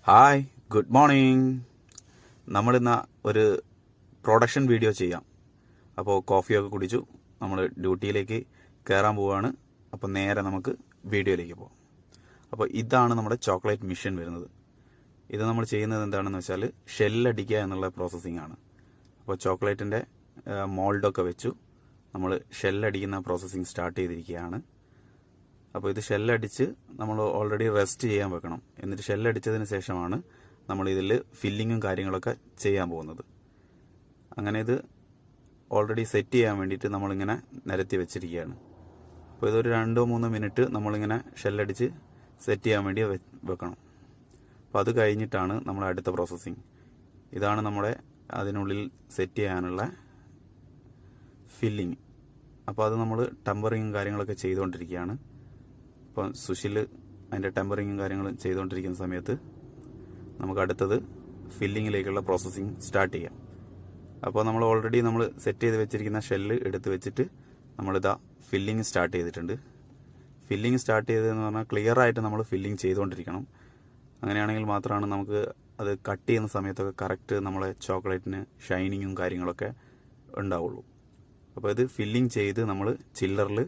Hi, good morning. നമ്മളിന്ന് ഒരു production video ചെയ്യാം. അപ്പോൾ കോഫിയൊക്കെ കുടിച്ചു, നമ്മൾ ഡ്യൂട്ടിയിലേക്ക് കയറാൻ പോവുകയാണ്. അപ്പോൾ നേരെ നമുക്ക് വീഡിയോയിലേക്ക് പോകാം. അപ്പോൾ ഇതാണ് നമ്മുടെ ചോക്ലേറ്റ് മിഷൻ വരുന്നത്. ഇത് നമ്മൾ ചെയ്യുന്നത് എന്താണെന്ന് വെച്ചാൽ ഷെല്ലടിക്കുക എന്നുള്ള പ്രോസസ്സിംഗ് ആണ്. അപ്പോൾ ചോക്ലേറ്റിൻ്റെ മോൾഡൊക്കെ വെച്ചു നമ്മൾ ഷെല്ലടിക്കുന്ന പ്രോസസ്സിംഗ് സ്റ്റാർട്ട് ചെയ്തിരിക്കുകയാണ്. അപ്പോൾ ഇത് ഷെല്ലടിച്ച് നമ്മൾ ഓൾറെഡി റെസ്റ്റ് ചെയ്യാൻ വെക്കണം. എന്നിട്ട് ഷെല്ലടിച്ചതിന് ശേഷമാണ് നമ്മൾ ഇതിൽ ഫില്ലിങ്ങും കാര്യങ്ങളൊക്കെ ചെയ്യാൻ പോകുന്നത്. അങ്ങനെ ഇത് ഓൾറെഡി സെറ്റ് ചെയ്യാൻ വേണ്ടിയിട്ട് നമ്മളിങ്ങനെ നിരത്തി വെച്ചിരിക്കുകയാണ്. അപ്പോൾ ഇതൊരു 2-3 മിനിറ്റ് നമ്മളിങ്ങനെ ഷെല്ലടിച്ച് സെറ്റ് ചെയ്യാൻ വേണ്ടി വെക്കണം. അപ്പോൾ അത് കഴിഞ്ഞിട്ടാണ് നമ്മൾ അടുത്ത പ്രോസസ്സിങ്. ഇതാണ് നമ്മുടെ അതിനുള്ളിൽ സെറ്റ് ചെയ്യാനുള്ള ഫില്ലിങ്. അപ്പോൾ അത് നമ്മൾ ടെമ്പറിങ്ങും കാര്യങ്ങളൊക്കെ ചെയ്തുകൊണ്ടിരിക്കുകയാണ്. അപ്പോൾ സുഷിൽ അതിൻ്റെ ടെമ്പറിങ്ങും കാര്യങ്ങളും ചെയ്തുകൊണ്ടിരിക്കുന്ന സമയത്ത് നമുക്ക് അടുത്തത് ഫില്ലിങ്ങിലേക്കുള്ള പ്രോസസ്സിങ് സ്റ്റാർട്ട് ചെയ്യാം. അപ്പോൾ നമ്മൾ ഓൾറെഡി നമ്മൾ സെറ്റ് ചെയ്ത് വെച്ചിരിക്കുന്ന ഷെല്ല് എടുത്ത് വെച്ചിട്ട് നമ്മളിതാ ഫില്ലിങ് സ്റ്റാർട്ട് ചെയ്തിട്ടുണ്ട്. ഫില്ലിങ് സ്റ്റാർട്ട് ചെയ്തതെന്ന് പറഞ്ഞാൽ ക്ലിയർ ആയിട്ട് നമ്മൾ ഫില്ലിങ് ചെയ്തുകൊണ്ടിരിക്കണം. അങ്ങനെയാണെങ്കിൽ മാത്രമാണ് നമുക്ക് അത് കട്ട് ചെയ്യുന്ന സമയത്തൊക്കെ കറക്റ്റ് നമ്മളെ ചോക്ലേറ്റിന് ഷൈനിങ്ങും കാര്യങ്ങളൊക്കെ ഉണ്ടാവുള്ളൂ. അപ്പോൾ ഇത് ഫില്ലിങ് ചെയ്ത് നമ്മൾ ചില്ലറിൽ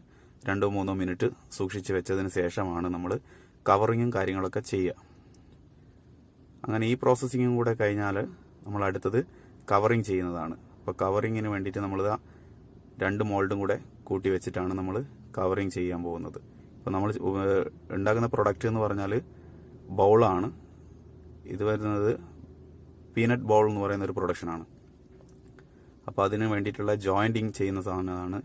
2-3 മിനിറ്റ് സൂക്ഷിച്ച് വെച്ചതിന് ശേഷമാണ് നമ്മൾ കവറിങ്ങും കാര്യങ്ങളൊക്കെ ചെയ്യുക. അങ്ങനെ ഈ പ്രോസസ്സിങ്ങും കൂടെ കഴിഞ്ഞാൽ നമ്മൾ അടുത്തത് കവറിങ് ചെയ്യുന്നതാണ്. അപ്പോൾ കവറിങ്ങിന് വേണ്ടിയിട്ട് നമ്മളിതാ 2 മോൾഡും കൂടെ കൂട്ടി വെച്ചിട്ടാണ് നമ്മൾ കവറിങ് ചെയ്യാൻ പോകുന്നത്. അപ്പോൾ നമ്മൾ ഉണ്ടാക്കുന്ന പ്രൊഡക്റ്റ് എന്ന് പറഞ്ഞാൽ ബൗളാണ്. ഇത് വരുന്നത് പീനട്ട് ബൗൾ എന്ന് പറയുന്ന ഒരു പ്രൊഡക്ഷനാണ്. അപ്പോൾ അതിന് വേണ്ടിയിട്ടുള്ള ജോയിൻറ്റിങ് ചെയ്യുന്ന സാധനമാണ്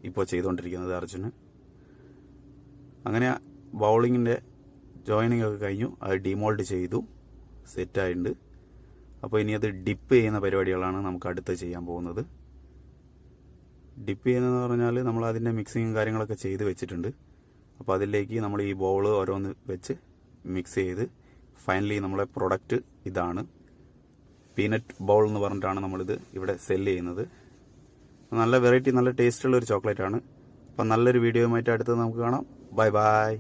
ഇപ്പോൾ ചെയ്തുകൊണ്ടിരിക്കുന്നത് അർജുന്. അങ്ങനെ ബൗളിങ്ങിൻ്റെ ജോയിനിങ് ഒക്കെ കഴിഞ്ഞു, അത് ഡിമോൾഡ് ചെയ്തു, സെറ്റായിട്ടുണ്ട്. അപ്പോൾ ഇനി അത് ഡിപ്പ് ചെയ്യുന്ന പരിപാടികളാണ് നമുക്ക് അടുത്ത് ചെയ്യാൻ പോകുന്നത്. ഡിപ്പ് ചെയ്യുന്നതെന്ന് പറഞ്ഞാൽ നമ്മൾ അതിൻ്റെ മിക്സിങ്ങും കാര്യങ്ങളൊക്കെ ചെയ്ത് വെച്ചിട്ടുണ്ട്. അപ്പോൾ അതിലേക്ക് നമ്മൾ ഈ ബൗൾ ഓരോന്ന് വെച്ച് മിക്സ് ചെയ്ത് ഫൈനലി നമ്മളെ പ്രൊഡക്റ്റ് ഇതാണ്. പീനട്ട് ബൗൾ എന്ന് പറഞ്ഞിട്ടാണ് നമ്മളിത് ഇവിടെ സെല്ല് ചെയ്യുന്നത്. നല്ല വെറൈറ്റി, നല്ല ടേസ്റ്റുള്ള ഒരു ചോക്ലേറ്റ് ആണ്. അപ്പം നല്ലൊരു വീഡിയോയുമായിട്ട് അടുത്ത് നമുക്ക് കാണാം. Bye bye.